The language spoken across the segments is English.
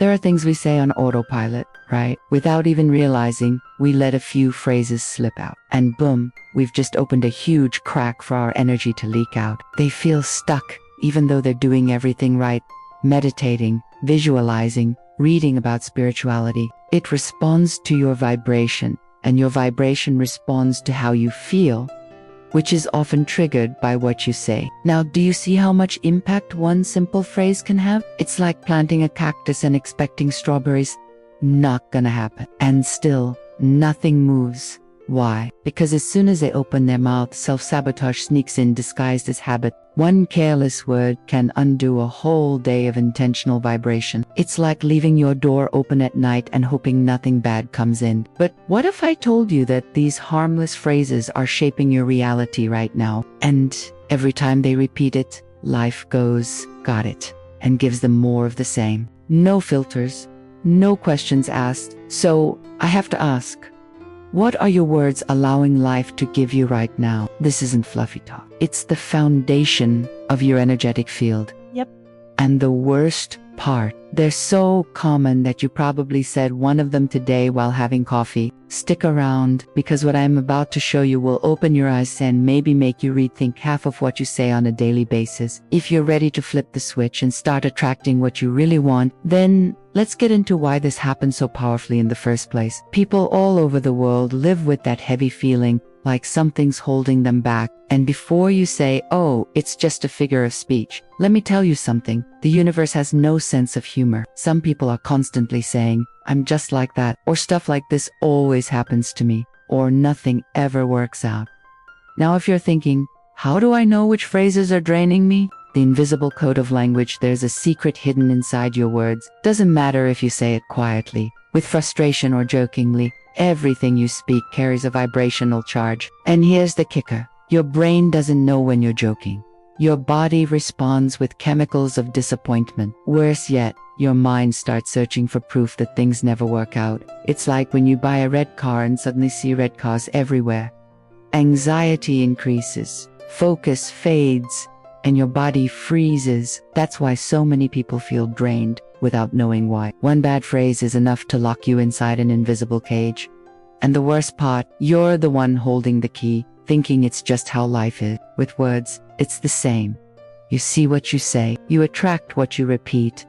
There are things we say on autopilot, right? Without even realizing, we let a few phrases slip out. And boom, we've just opened a huge crack for our energy to leak out. They feel stuck, even though they're doing everything right. Meditating, visualizing, reading about spirituality. It responds to your vibration, and your vibration responds to how you feel, which is often triggered by what you say. Now, do you see how much impact one simple phrase can have? It's like planting a cactus and expecting strawberries. Not gonna happen. And still, nothing moves. Why? Because as soon as they open their mouth, self-sabotage sneaks in disguised as habit. One careless word can undo a whole day of intentional vibration. It's like leaving your door open at night and hoping nothing bad comes in. But what if I told you that these harmless phrases are shaping your reality right now? And every time they repeat it, life goes, got it, and gives them more of the same. No filters, no questions asked. So I have to ask, what are your words allowing life to give you right now? This isn't fluffy talk. It's the foundation of your energetic field. Yep. And the worst part, they're so common that you probably said one of them today while having coffee. Stick around, because what I'm about to show you will open your eyes and maybe make you rethink half of what you say on a daily basis. If you're ready to flip the switch and start attracting what you really want, then let's get into why this happens so powerfully in the first place. People all over the world live with that heavy feeling, like something's holding them back. And before you say, oh, it's just a figure of speech, let me tell you something. The universe has no sense of humor. Some people are constantly saying, I'm just like that, or stuff like this always happens to me, or nothing ever works out. Now, if you're thinking, how do I know which phrases are draining me? The invisible code of language, there's a secret hidden inside your words. Doesn't matter if you say it quietly, with frustration or jokingly, everything you speak carries a vibrational charge. And here's the kicker. Your brain doesn't know when you're joking. Your body responds with chemicals of disappointment. Worse yet, your mind starts searching for proof that things never work out. It's like when you buy a red car and suddenly see red cars everywhere. Anxiety increases, focus fades, and your body freezes. That's why so many people feel drained without knowing why. One bad phrase is enough to lock you inside an invisible cage. And the worst part, you're the one holding the key, thinking it's just how life is. With words, it's the same. You see what you say, you attract what you repeat.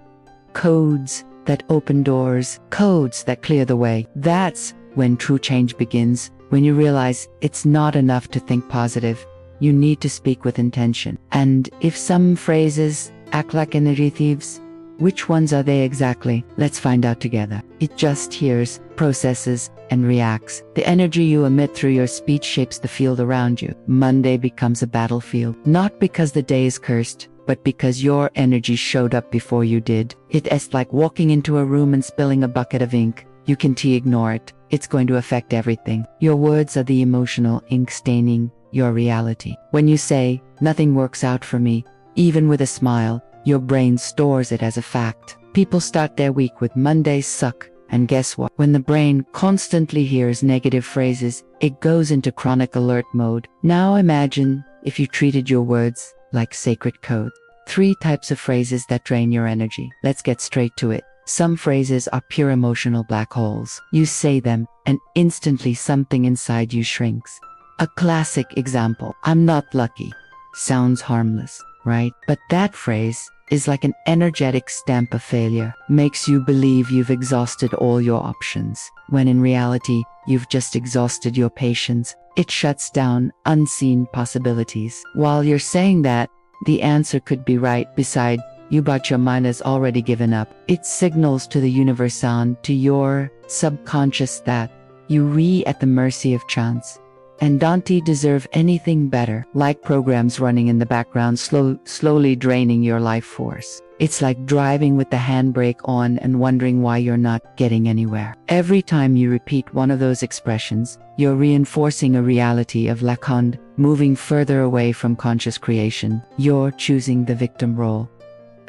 Codes that open doors, codes that clear the way. That's when true change begins, when you realize it's not enough to think positive. You need to speak with intention. And if some phrases act like energy thieves, which ones are they exactly? Let's find out together. It just hears, processes, and reacts. The energy you emit through your speech shapes the field around you. Monday becomes a battlefield, not because the day is cursed, but because your energy showed up before you did. It's like walking into a room and spilling a bucket of ink. You can't ignore it. It's going to affect everything. Your words are the emotional ink staining your reality. When you say, nothing works out for me, even with a smile, your brain stores it as a fact. People start their week with Mondays suck, and guess what? When the brain constantly hears negative phrases, it goes into chronic alert mode. Now imagine if you treated your words like sacred code. 3 types of phrases that drain your energy. Let's get straight to it. Some phrases are pure emotional black holes. You say them, and instantly something inside you shrinks. A classic example, I'm not lucky, sounds harmless, right? But that phrase is like an energetic stamp of failure. Makes you believe you've exhausted all your options, when in reality, you've just exhausted your patience. It shuts down unseen possibilities. While you're saying that, the answer could be right beside you, but your mind has already given up. It signals to the universe and to your subconscious that you're at the mercy of chance. And don't deserve anything better, like programs running in the background slowly draining your life force. It's like driving with the handbrake on and wondering why you're not getting anywhere. Every time you repeat one of those expressions, you're reinforcing a reality of lack and moving further away from conscious creation. You're choosing the victim role.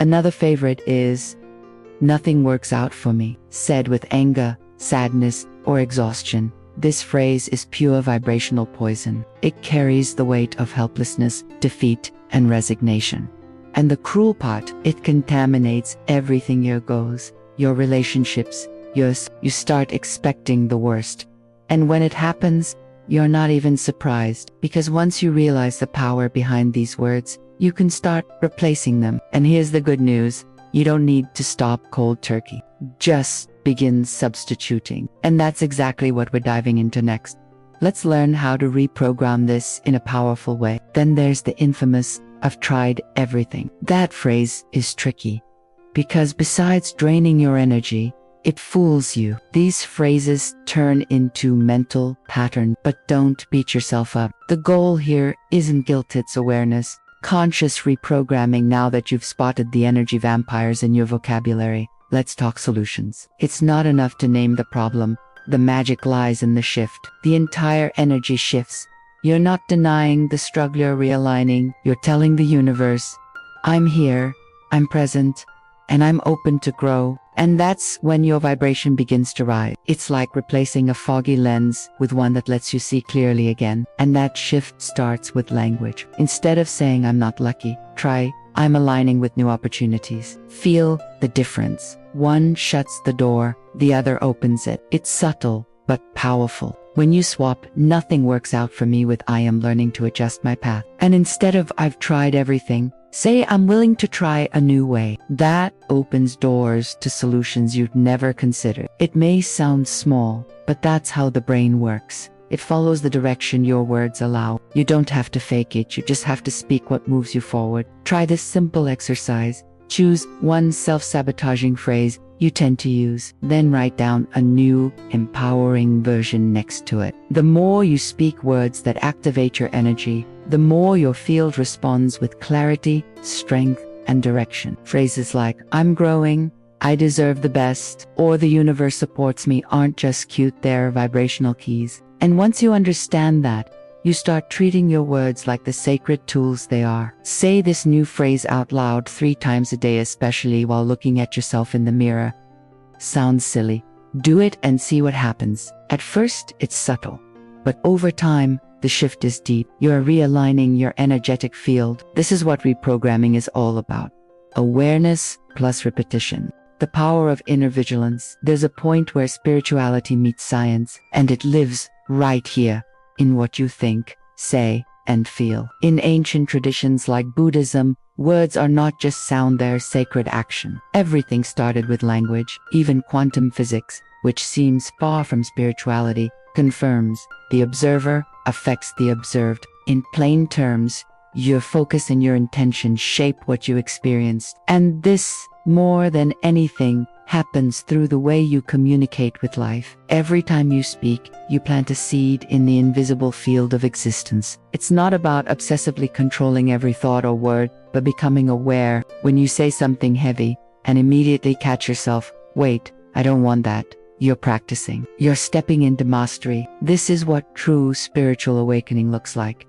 Another favorite is, nothing works out for me, said with anger, sadness, or exhaustion. This phrase is pure vibrational poison. It carries the weight of helplessness, defeat, and resignation. And the cruel part, it contaminates everything your goes. your relationships, yours. You start expecting the worst. And when it happens, you're not even surprised, because once you realize the power behind these words, you can start replacing them. And here's the good news. You don't need to stop cold turkey. Just begin substituting. And that's exactly what we're diving into next. Let's learn how to reprogram this in a powerful way. Then there's the infamous, "I've tried everything." That phrase is tricky, because besides draining your energy, it fools you. These phrases turn into mental patterns, but don't beat yourself up. The goal here isn't guilt, it's awareness. Conscious reprogramming. Now that you've spotted the energy vampires in your vocabulary, let's talk solutions. It's not enough to name the problem. The magic lies in the shift. The entire energy shifts. You're not denying the struggle, you're realigning. You're telling the universe, I'm here, I'm present, and I'm open to grow. And that's when your vibration begins to rise. It's like replacing a foggy lens with one that lets you see clearly again. And that shift starts with language. Instead of saying I'm not lucky, try I'm aligning with new opportunities. Feel the difference. One shuts the door, the other opens it. It's subtle, but powerful. When you swap, nothing works out for me with I am learning to adjust my path. And instead of I've tried everything, say I'm willing to try a new way. That opens doors to solutions you'd never considered. It may sound small, but that's how the brain works. It follows the direction your words allow. You don't have to fake it, you just have to speak what moves you forward. Try this simple exercise. Choose one self-sabotaging phrase you tend to use, then write down a new, empowering version next to it. The more you speak words that activate your energy, the more your field responds with clarity, strength, and direction. Phrases like, I'm growing, I deserve the best, or the universe supports me aren't just cute, they're vibrational keys. And once you understand that, you start treating your words like the sacred tools they are. Say this new phrase out loud 3 times a day, especially while looking at yourself in the mirror. Sounds silly. Do it and see what happens. At first, it's subtle, but over time, the shift is deep. You're realigning your energetic field. This is what reprogramming is all about. Awareness plus repetition. The power of inner vigilance. There's a point where spirituality meets science, and it lives right here in what you think, say, and feel. In ancient traditions like Buddhism, words are not just sound, they're sacred action. Everything started with language. Even quantum physics, which seems far from spirituality, confirms the observer affects the observed. In plain terms, your focus and your intention shape what you experienced. And this, more than anything, happens through the way you communicate with life. Every time you speak, you plant a seed in the invisible field of existence. It's not about obsessively controlling every thought or word, but becoming aware when you say something heavy and immediately catch yourself, wait, I don't want that. You're practicing. You're stepping into mastery. This is what true spiritual awakening looks like.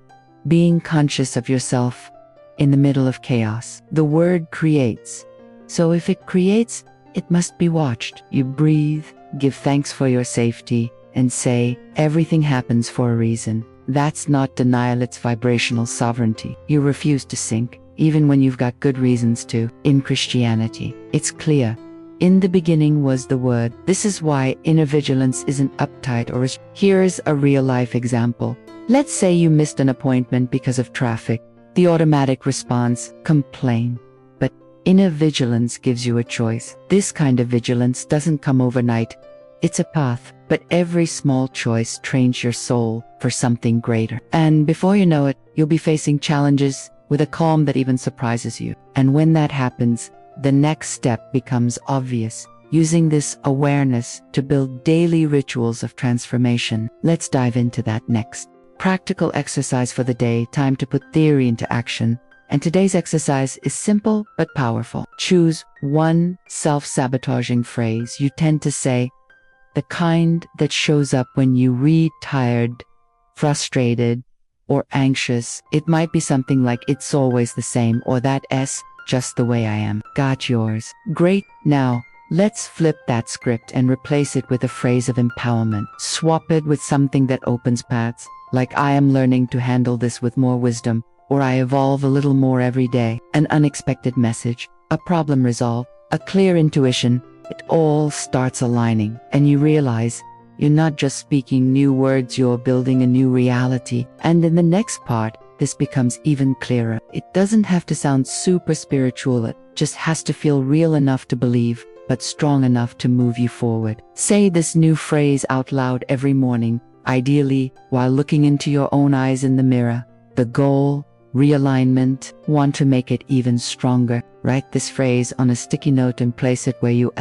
Being conscious of yourself in the middle of chaos. The word creates. So if it creates, it must be watched. You breathe, give thanks for your safety, and say, everything happens for a reason. That's not denial, it's vibrational sovereignty. You refuse to sink, even when you've got good reasons to. In Christianity, it's clear. In the beginning was the Word. This is why inner vigilance isn't uptight or Here's a real-life example. Let's say you missed an appointment because of traffic. The automatic response, complain. But inner vigilance gives you a choice. This kind of vigilance doesn't come overnight. It's a path, but every small choice trains your soul for something greater. And before you know it, you'll be facing challenges with a calm that even surprises you. And when that happens, the next step becomes obvious, using this awareness to build daily rituals of transformation. Let's dive into that next. Practical exercise for the day, time to put theory into action. And today's exercise is simple but powerful. Choose one self-sabotaging phrase you tend to say, the kind that shows up when you read tired, frustrated, or anxious. It might be something like it's always the same, or that S, just the way I am. Got yours. Great. Now, let's flip that script and replace it with a phrase of empowerment. Swap it with something that opens paths, like I am learning to handle this with more wisdom, or I evolve a little more every day. An unexpected message, a problem resolved, a clear intuition. it all starts aligning, and you realize you're not just speaking new words, you're building a new reality. And in the next part, this becomes even clearer. It doesn't have to sound super spiritual, it just has to feel real enough to believe, but strong enough to move you forward. Say this new phrase out loud every morning, ideally while looking into your own eyes in the mirror. The goal, realignment. Want to make it even stronger? Write this phrase on a sticky note and place it where you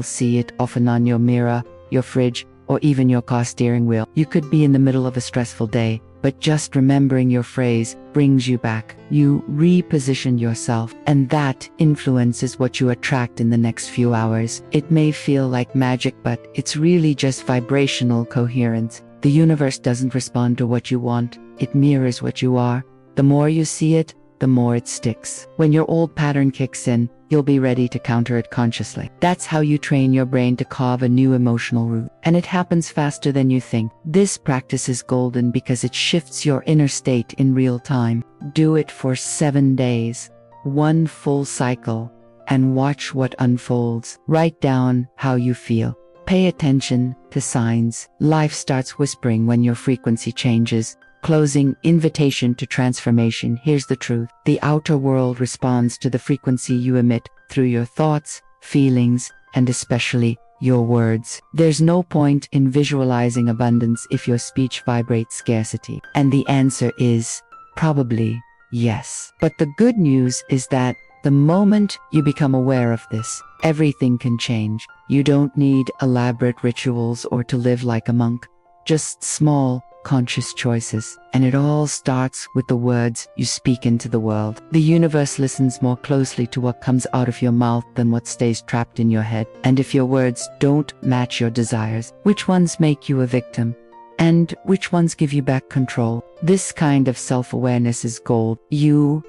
see it, often on your mirror, your fridge, or even your car steering wheel. You could be in the middle of a stressful day, but just remembering your phrase brings you back. You reposition yourself, and that influences what you attract in the next few hours. It may feel like magic, but it's really just vibrational coherence. The universe doesn't respond to what you want, it mirrors what you are. The more you see it, the more it sticks. When your old pattern kicks in, you'll be ready to counter it consciously. That's how you train your brain to carve a new emotional route. And it happens faster than you think. This practice is golden because it shifts your inner state in real time. Do it for 7 days, one full cycle, and watch what unfolds. Write down how you feel. Pay attention to signs. Life starts whispering when your frequency changes. Closing invitation to transformation. Here's the truth. The outer world responds to the frequency you emit through your thoughts, feelings, and especially your words. There's no point in visualizing abundance if your speech vibrates scarcity. And the answer is probably yes. But the good news is that the moment you become aware of this, everything can change. You don't need elaborate rituals or to live like a monk. Just small, conscious choices. And it all starts with the words you speak into the world. The universe listens more closely to what comes out of your mouth than what stays trapped in your head. And if your words don't match your desires, which ones make you a victim? And which ones give you back control? This kind of self-awareness is gold. You'll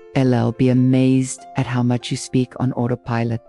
be amazed at how much you speak on autopilot,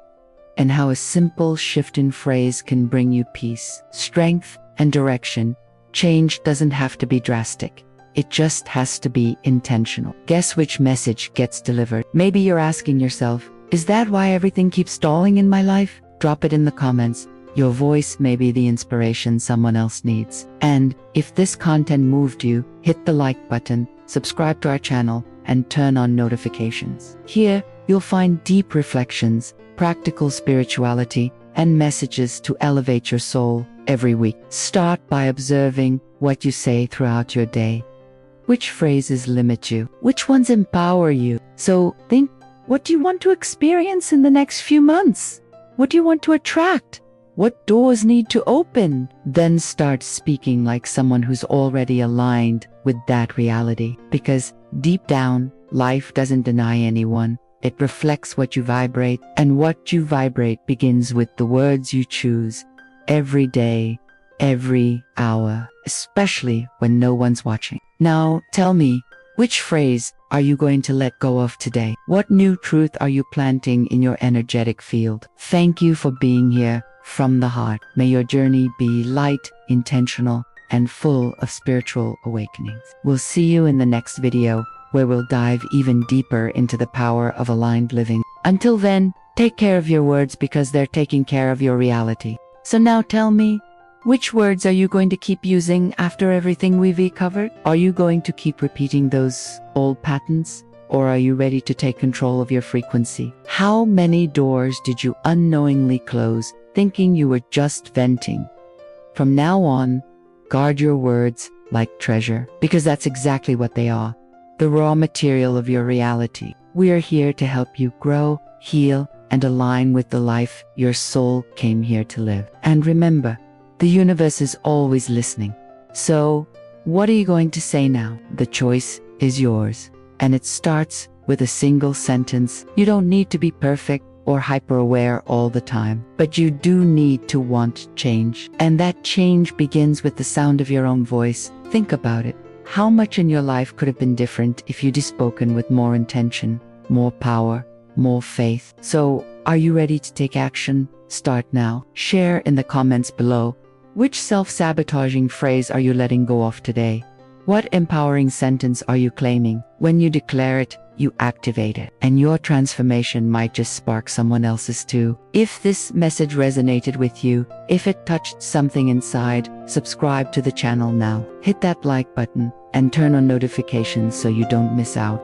and how a simple shift in phrase can bring you peace, strength, and direction. Change doesn't have to be drastic. It just has to be intentional. Guess which message gets delivered? Maybe you're asking yourself, is that why everything keeps stalling in my life? Drop it in the comments. Your voice may be the inspiration someone else needs. And if this content moved you, hit the like button, subscribe to our channel, and turn on notifications. Here, you'll find deep reflections, practical spirituality, and messages to elevate your soul every week. Start by observing what you say throughout your day. Which phrases limit you? Which ones empower you? So think, what do you want to experience in the next few months? What do you want to attract? What doors need to open? Then start speaking like someone who's already aligned with that reality. Because deep down, life doesn't deny anyone. It reflects what you vibrate, and what you vibrate begins with the words you choose. Every day, every hour, especially when no one's watching. Now, tell me, which phrase are you going to let go of today? What new truth are you planting in your energetic field? Thank you for being here from the heart. May your journey be light, intentional, and full of spiritual awakenings. We'll see you in the next video, where we'll dive even deeper into the power of aligned living. Until then, take care of your words because they're taking care of your reality. So now tell me, which words are you going to keep using after everything we've covered? Are you going to keep repeating those old patterns? Or are you ready to take control of your frequency? How many doors did you unknowingly close, thinking you were just venting? From now on, guard your words like treasure, because that's exactly what they are. The raw material of your reality. We are here to help you grow, heal, and align with the life your soul came here to live. And remember, the universe is always listening. So, what are you going to say now? The choice is yours. And it starts with a single sentence. You don't need to be perfect or hyper-aware all the time, but you do need to want change. And that change begins with the sound of your own voice. Think about it. How much in your life could have been different if you'd spoken with more intention, more power, more faith? So, are you ready to take action? Start now. Share in the comments below. Which self-sabotaging phrase are you letting go of today? What empowering sentence are you claiming? When you declare it, you activate it, and your transformation might just spark someone else's too. If this message resonated with you, if it touched something inside, subscribe to the channel now. Hit that like button and turn on notifications so you don't miss out.